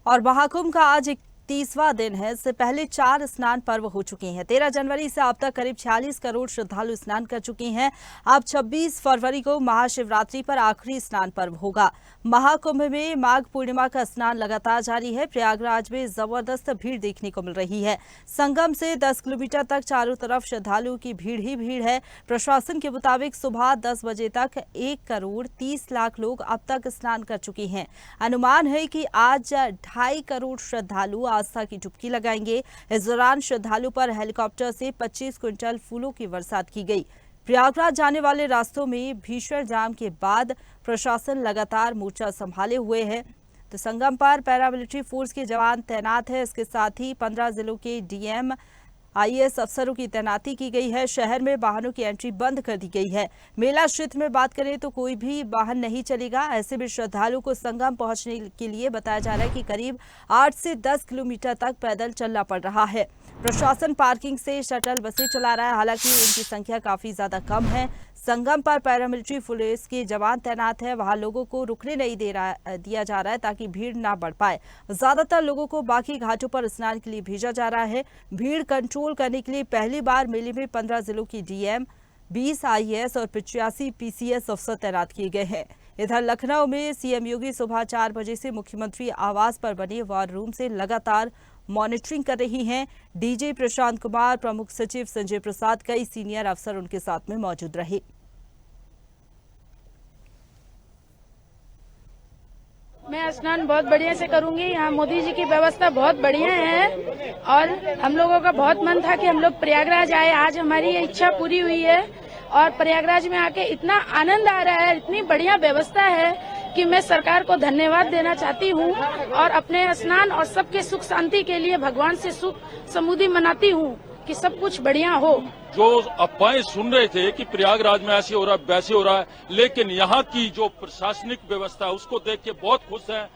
और महाकुंभ का आज 31वां दिन है। इससे पहले 4 स्नान पर्व हो चुके हैं। 13 जनवरी से अब तक करीब 46 करोड़ श्रद्धालु स्नान कर चुके हैं। अब 26 फरवरी को महाशिवरात्रि पर आखिरी स्नान पर्व होगा। महाकुंभ में माघ पूर्णिमा का स्नान लगातार जारी है। प्रयागराज में जबरदस्त भीड़ देखने को मिल रही है। संगम से 10 किलोमीटर तक चारों तरफ श्रद्धालुओं की भीड़ ही भीड़ है। प्रशासन के मुताबिक सुबह 10 बजे तक 1 करोड़ 30 लाख लोग अब तक स्नान कर चुके हैं। अनुमान है कि आज 2.5 करोड़ श्रद्धालु आस्था की डुबकी लगाएंगे। इस दौरान श्रद्धालु पर हेलीकॉप्टर से 25 क्विंटल फूलों की बरसात की गई। प्रयागराज जाने वाले रास्तों में भीषण जाम के बाद प्रशासन लगातार मोर्चा संभाले हुए है। तो संगम पर पैरामिलिट्री फोर्स के जवान तैनात है। इसके साथ ही 15 जिलों के डीएम आईएएस अफसरों की तैनाती की गई है। शहर में वाहनों की एंट्री बंद कर दी गई है। मेला क्षेत्र में बात करें तो कोई भी वाहन नहीं चलेगा। ऐसे में श्रद्धालुओं को संगम पहुंचने के लिए बताया जा रहा है कि करीब 8 से 10 किलोमीटर तक पैदल चलना पड़ रहा है। प्रशासन पार्किंग से शटल बसें चला रहा है। हालांकि इनकी संख्या काफी ज्यादा कम है। संगम पर पैरामिलिट्री पुलिस के जवान तैनात है। वहां लोगों को रुकने नहीं दिया जा रहा है ताकि भीड़ ना बढ़ पाए। ज्यादातर लोगों को बाकी घाटों पर स्नान के लिए भेजा जा रहा है। भीड़ कंट्रोल करने के लिए पहली बार मेले में 15 जिलों की डीएम, 20 आईएएस और 85 पीसीएस अफसर तैनात किए गए हैं। इधर लखनऊ में सीएम योगी सुबह 4 बजे से मुख्यमंत्री आवास पर बने वॉर रूम से लगातार मॉनिटरिंग कर रही हैं। डीजी प्रशांत कुमार, प्रमुख सचिव संजय प्रसाद, कई सीनियर अफसर उनके साथ में मौजूद रहे। मैं स्नान बहुत बढ़िया से करूंगी। यहाँ मोदी जी की व्यवस्था बहुत बढ़िया है और हम लोगों का बहुत मन था कि हम लोग प्रयागराज आए। आज हमारी ये इच्छा पूरी हुई है और प्रयागराज में आके इतना आनंद आ रहा है, इतनी बढ़िया व्यवस्था है कि मैं सरकार को धन्यवाद देना चाहती हूँ और अपने स्नान और सबके सुख शांति के लिए भगवान से सुख समृद्धि मनाती हूँ कि सब कुछ बढ़िया हो। जो अफवाहें सुन रहे थे कि प्रयागराज में ऐसे हो रहा है वैसे हो रहा है, लेकिन यहाँ की जो प्रशासनिक व्यवस्था है उसको देख के बहुत खुश हैं।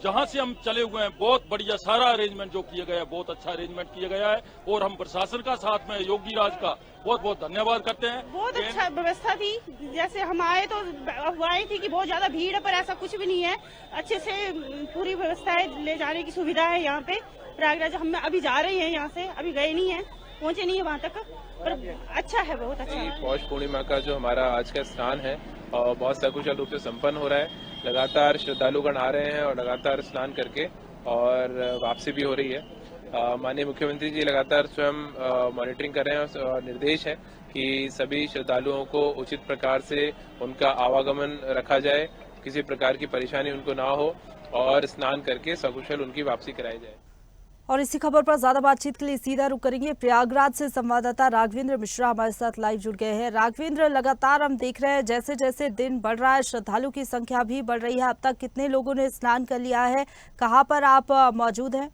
जहाँ से हम चले हुए हैं बहुत बढ़िया सारा अरेंजमेंट जो किया गया है, बहुत अच्छा अरेंजमेंट किया गया है और हम प्रशासन का साथ में योगी राज का बहुत बहुत धन्यवाद करते हैं। बहुत अच्छा व्यवस्था थी। जैसे हम आए तो अफवाहें थी कि बहुत ज्यादा भीड़ है, पर ऐसा कुछ भी नहीं है। अच्छे से पूरी व्यवस्था है, ले जाने की सुविधा है। यहाँ पे प्रयागराज हम अभी जा रहे हैं, यहाँ से अभी गए नहीं है, पहुंचे नहीं है वहाँ तक, पर अच्छा है, बहुत अच्छा है। पौष पूर्णिमा का जो हमारा आज का स्नान है और बहुत सकुशल रूप से संपन्न हो रहा है। लगातार श्रद्धालुगण आ रहे हैं और लगातार स्नान करके और वापसी भी हो रही है। माननीय मुख्यमंत्री जी लगातार स्वयं मॉनिटरिंग कर रहे हैं और निर्देश है कि सभी श्रद्धालुओं को उचित प्रकार से उनका आवागमन रखा जाए, किसी प्रकार की परेशानी उनको ना हो और स्नान करके सकुशल उनकी वापसी कराई जाए। और इसी खबर पर ज्यादा बातचीत के लिए सीधा रुख करेंगे। प्रयागराज से संवाददाता राघवेंद्र मिश्रा हमारे साथ लाइव जुड़ गए हैं। राघवेंद्र, लगातार हम देख रहे हैं जैसे जैसे दिन बढ़ रहा है श्रद्धालु की संख्या भी बढ़ रही है। अब तक कितने लोगों ने स्नान कर लिया है? कहां पर आप मौजूद हैं?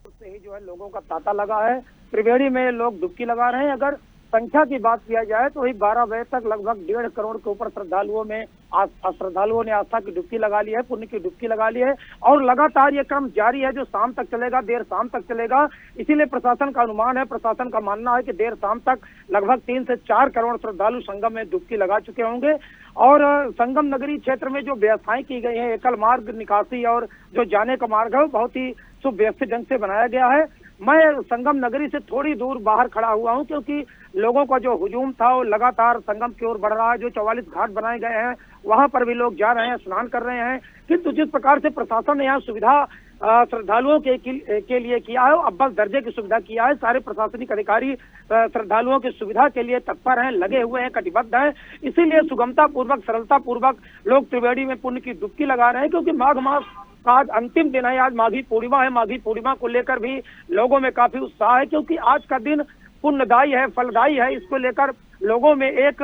उससे ही जो है लोगों का तांता लगा है। त्रिवेणी में लोग डुबकी लगा रहे हैं। अगर संख्या की बात किया जाए तो वही 12 बजे तक लगभग 1.5 करोड़ के ऊपर श्रद्धालुओं ने आस्था की डुबकी लगा ली है, पुण्य की डुबकी लगा ली है और लगातार ये क्रम जारी है जो शाम तक चलेगा, देर शाम तक चलेगा। इसीलिए प्रशासन का अनुमान है, प्रशासन का मानना है कि देर शाम तक लगभग 3 से 4 करोड़ श्रद्धालु संगम में डुबकी लगा चुके होंगे। और संगम नगरी क्षेत्र में जो व्यवस्थाएं की गई है, एकल मार्ग, निकासी और जो जाने का मार्ग है बहुत ही सुव्यवस्थित ढंग से बनाया गया है। मैं संगम नगरी से थोड़ी दूर बाहर खड़ा हुआ हूं क्योंकि लोगों का जो हुजूम था वो लगातार संगम की ओर बढ़ रहा है। जो 44 घाट बनाए गए हैं वहां पर भी लोग जा रहे हैं, स्नान कर रहे हैं। किंतु जिस प्रकार से प्रशासन ने यहाँ सुविधा श्रद्धालुओं के लिए किया है, अव्वल दर्जे की सुविधा किया है। सारे प्रशासनिक अधिकारी श्रद्धालुओं की सुविधा के लिए तत्पर हैं, लगे हुए हैं, कटिबद्ध हैं। इसीलिए सुगमता पूर्वक, सरलता पूर्वक लोग त्रिवेणी में पुण्य की डुबकी लगा रहे हैं क्योंकि माघ मास आज अंतिम दिन है। आज माघी पूर्णिमा है। माघी पूर्णिमा को लेकर भी लोगों में काफी उत्साह है क्योंकि आज का दिन पुण्यदायी है, फलदायी है। इसको लेकर लोगों में एक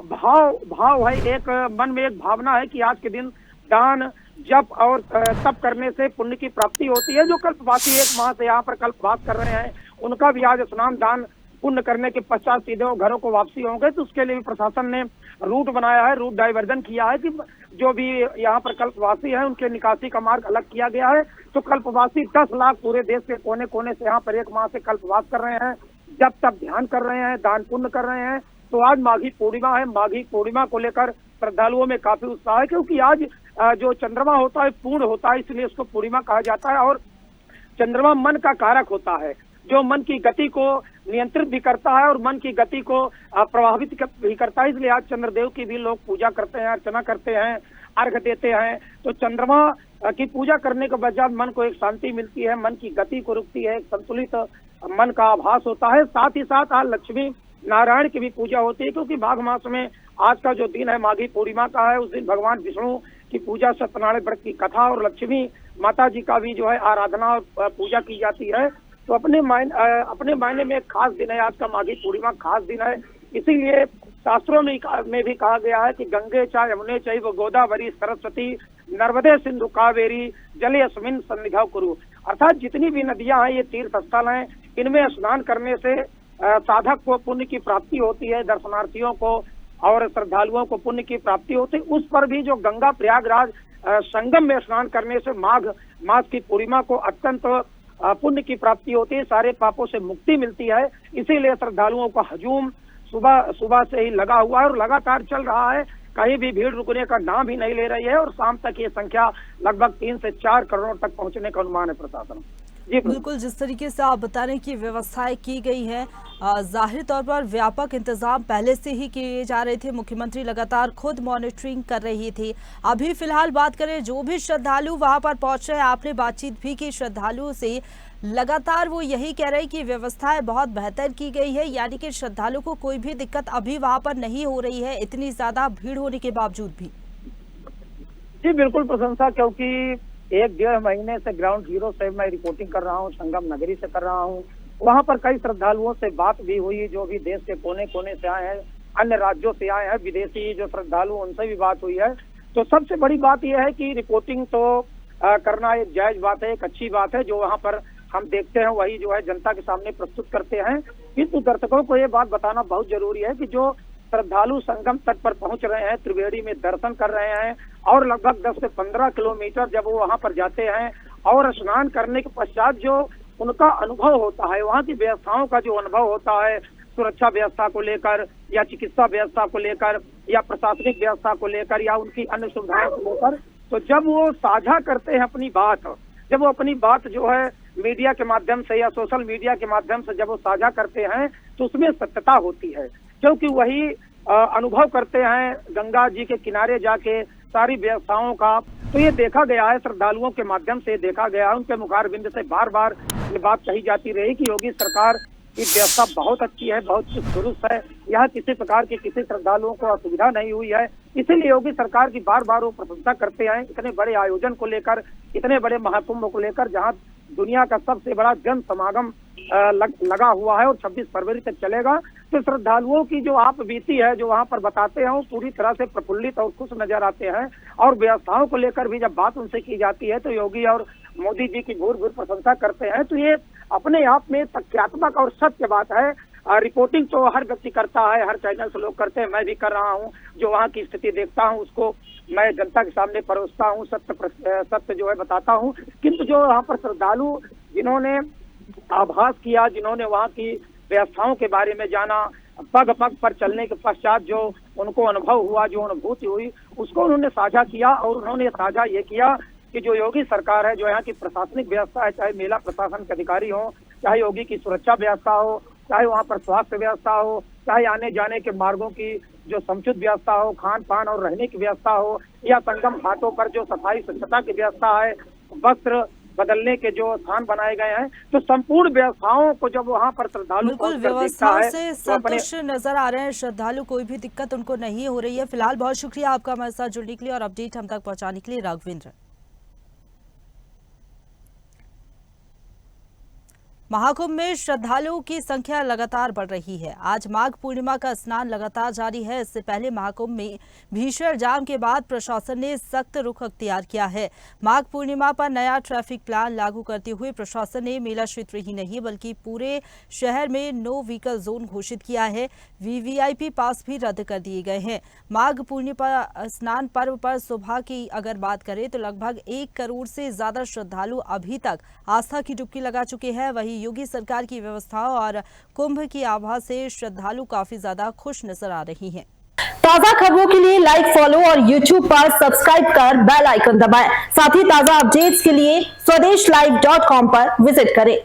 भाव है, एक मन में एक भावना है कि आज के दिन दान, जप और तप करने से पुण्य की प्राप्ति होती है। जो कल्पवासी 1 माह से यहाँ पर कल्पवास कर रहे हैं उनका भी आज स्नान दान पुण्य करने के पश्चात सीधे वो घरों को वापसी होंगे। तो उसके लिए भी प्रशासन ने रूट बनाया है, रूट डाइवर्जन किया है कि जो भी यहाँ पर कल्पवासी है उनके निकासी का मार्ग अलग किया गया है। तो कल्पवासी 10 लाख पूरे देश के कोने कोने से यहाँ पर 1 माह से कल्पवास कर रहे हैं, जब तक ध्यान कर रहे हैं, दान पुण्य कर रहे हैं। तो आज माघी पूर्णिमा है। माघी पूर्णिमा को लेकर श्रद्धालुओं में काफी उत्साह है क्योंकि आज जो चंद्रमा होता है पूर्ण होता है, इसलिए उसको पूर्णिमा कहा जाता है। और चंद्रमा मन का कारक होता है, जो मन की गति को नियंत्रित भी करता है और मन की गति को प्रभावित भी करता है। इसलिए आज चंद्रदेव की भी लोग पूजा करते हैं, अर्चना करते हैं, अर्घ देते हैं। तो चंद्रमा की पूजा करने के बजाय मन को एक शांति मिलती है, मन की गति को रुकती है, एक संतुलित मन का आभास होता है। साथ ही साथ आज लक्ष्मी नारायण की भी पूजा होती है, क्योंकि माघ मास में आज का जो दिन है माघी पूर्णिमा का है। उस दिन भगवान विष्णु की पूजा, सत्यनारायण व्रत की कथा और लक्ष्मी माता जी का भी जो है आराधना और पूजा की जाती है। तो अपने मायने में एक खास दिन है आज का माघी पूर्णिमा, खास दिन है। इसीलिए शास्त्रों में भी कहा गया है कि गंगे चा यमुने चैव गोदावरी सरस्वती नर्मदे सिंधु कावेरी जले अस्मिन् सन्निधौ कुरु। अर्थात जितनी भी नदियां हैं ये तीर्थ स्थल हैं, इनमें स्नान करने से साधक को पुण्य की प्राप्ति होती है, दर्शनार्थियों को और श्रद्धालुओं को पुण्य की प्राप्ति होती है। उस पर भी जो गंगा प्रयागराज संगम में स्नान करने से माघ मास की पूर्णिमा को अत्यंत पुण्य की प्राप्ति होती है, सारे पापों से मुक्ति मिलती है। इसीलिए श्रद्धालुओं का हजूम सुबह से ही लगा हुआ है और लगातार चल रहा है। कहीं भी भीड़ रुकने का नाम ही नहीं ले रही है और शाम तक ये संख्या लगभग 3 से 4 करोड़ तक पहुंचने का अनुमान है प्रशासन। जी बिल्कुल, जिस तरीके से आप बता रहे हैं कि व्यवस्थाएं की गई है, जाहिर तौर पर व्यापक इंतजाम पहले से ही किए जा रहे थे। मुख्यमंत्री लगातार खुद मॉनिटरिंग कर रही थी। अभी फिलहाल बात करें, जो भी श्रद्धालु वहां पर पहुंच रहे हैं, आपने बातचीत भी की श्रद्धालुओं से, लगातार वो यही कह रहे हैं कि व्यवस्थाएं बहुत बेहतर की गई है, यानी कि श्रद्धालु को कोई भी दिक्कत अभी वहां पर नहीं हो रही है, इतनी ज्यादा भीड़ होने के बावजूद भी। जी बिल्कुल प्रशंसा, क्योंकि 1-1.5 महीने से ग्राउंड जीरो से मैं रिपोर्टिंग कर रहा हूँ, संगम नगरी से कर रहा हूँ। वहाँ पर कई श्रद्धालुओं से बात भी हुई, जो भी देश के कोने कोने से आए हैं, अन्य राज्यों से आए हैं, विदेशी जो श्रद्धालु उनसे भी बात हुई है। तो सबसे बड़ी बात यह है कि रिपोर्टिंग तो करना एक जायज बात है, एक अच्छी बात है। जो वहाँ पर हम देखते हैं वही जो है जनता के सामने प्रस्तुत करते हैं। किंतु दर्शकों को ये बात बताना बहुत जरूरी है कि जो श्रद्धालु संगम तट पर पहुंच रहे हैं, त्रिवेणी में दर्शन कर रहे हैं और लगभग 10 से 15 किलोमीटर जब वो वहां पर जाते हैं और स्नान करने के पश्चात जो उनका अनुभव होता है, वहां की व्यवस्थाओं का जो अनुभव होता है, सुरक्षा व्यवस्था को लेकर या चिकित्सा व्यवस्था को लेकर या प्रशासनिक व्यवस्था को लेकर या उनकी अन्य सुविधाओं को लेकर, तो जब वो साझा करते हैं अपनी बात, जब वो अपनी बात जो है मीडिया के माध्यम से या सोशल मीडिया के माध्यम से जब वो साझा करते हैं तो उसमें सत्यता होती है, क्योंकि वही अनुभव करते हैं गंगा जी के किनारे जाके सारी व्यवस्थाओं का। तो ये देखा गया है, श्रद्धालुओं के माध्यम से देखा गया है, उनके मुखारबिंद से बार बार ये बात कही जाती रही कि योगी सरकार की व्यवस्था बहुत अच्छी है, बहुत दुरुस्त है, यहाँ किसी प्रकार की किसी श्रद्धालुओं को असुविधा नहीं हुई है। इसीलिए योगी सरकार की बार बार वो प्रशंसा करते हैं इतने बड़े आयोजन को लेकर, इतने बड़े महाकुंभ को लेकर, जहाँ दुनिया का सबसे बड़ा जन समागम लगा हुआ है और 26 फरवरी तक चलेगा। तो श्रद्धालुओं की जो आप बीती है, जो वहाँ पर बताते हैं, वो पूरी तरह से प्रफुल्लित और खुश नजर आते हैं। और व्यवस्थाओं को लेकर भी जब बात उनसे की जाती है तो योगी और मोदी जी की भूर प्रशंसा करते हैं। तो ये अपने आप में तथ्यात्मक और सत्य बात है। रिपोर्टिंग तो हर व्यक्ति करता है, हर चैनल से लोग करते हैं, मैं भी कर रहा हूँ। जो वहाँ की स्थिति देखता हूँ उसको मैं जनता के सामने परोसता हूँ, सत्य जो है बताता हूँ। किंतु जो वहाँ पर श्रद्धालु जिन्होंने आभास किया, जिन्होंने वहाँ की व्यवस्थाओं के बारे में जाना, पग पग पर चलने के पश्चात जो उनको अनुभव हुआ, जो अनुभूति हुई, उसको उन्होंने साझा किया। और उन्होंने साझा ये किया कि जो योगी सरकार है, जो यहाँ की प्रशासनिक व्यवस्था है, चाहे मेला प्रशासन के अधिकारी हो, चाहे योगी की सुरक्षा व्यवस्था हो, चाहे वहाँ पर स्वास्थ्य व्यवस्था हो, चाहे आने जाने के मार्गों की जो समुचित व्यवस्था हो, खान पान और रहने की व्यवस्था हो, या संगम घाटों पर जो सफाई स्वच्छता की व्यवस्था है, वस्त्र बदलने के जो स्थान बनाए गए हैं, तो संपूर्ण व्यवस्थाओं को जब वहाँ पर श्रद्धालु बिल्कुल व्यवस्थाओं से संतुष्ट नजर आ रहे हैं श्रद्धालु, कोई भी दिक्कत उनको नहीं हो रही है। फिलहाल बहुत शुक्रिया आपका हमारे साथ जुड़ने के लिए और अपडेट हम तक पहुँचाने के लिए, राघवेंद्र। महाकुंभ में श्रद्धालुओं की संख्या लगातार बढ़ रही है। आज माघ पूर्णिमा का स्नान लगातार जारी है। इससे पहले महाकुंभ में भीषण जाम के बाद प्रशासन ने सख्त रुख अख्तियार किया है। माघ पूर्णिमा पर नया ट्रैफिक प्लान लागू करते हुए प्रशासन ने मेला क्षेत्र ही नहीं बल्कि पूरे शहर में नो व्हीकल जोन घोषित किया है। वीवीआईपी पास भी रद्द कर दिए गए हैं। माघ पूर्णिमा स्नान पर्व पर सुबह की अगर बात करें तो लगभग 1 करोड़ से ज्यादा श्रद्धालु अभी तक आस्था की डुबकी लगा चुके हैं। वहीं योगी सरकार की व्यवस्थाओं और कुंभ की आभा से श्रद्धालु काफी ज्यादा खुश नजर आ रही हैं। तो ताजा खबरों के लिए लाइक, फॉलो और यूट्यूब पर सब्सक्राइब कर बेल आइकन दबाएं। साथ ही ताजा अपडेट्स के लिए स्वदेशलाइव.com पर विजिट करें।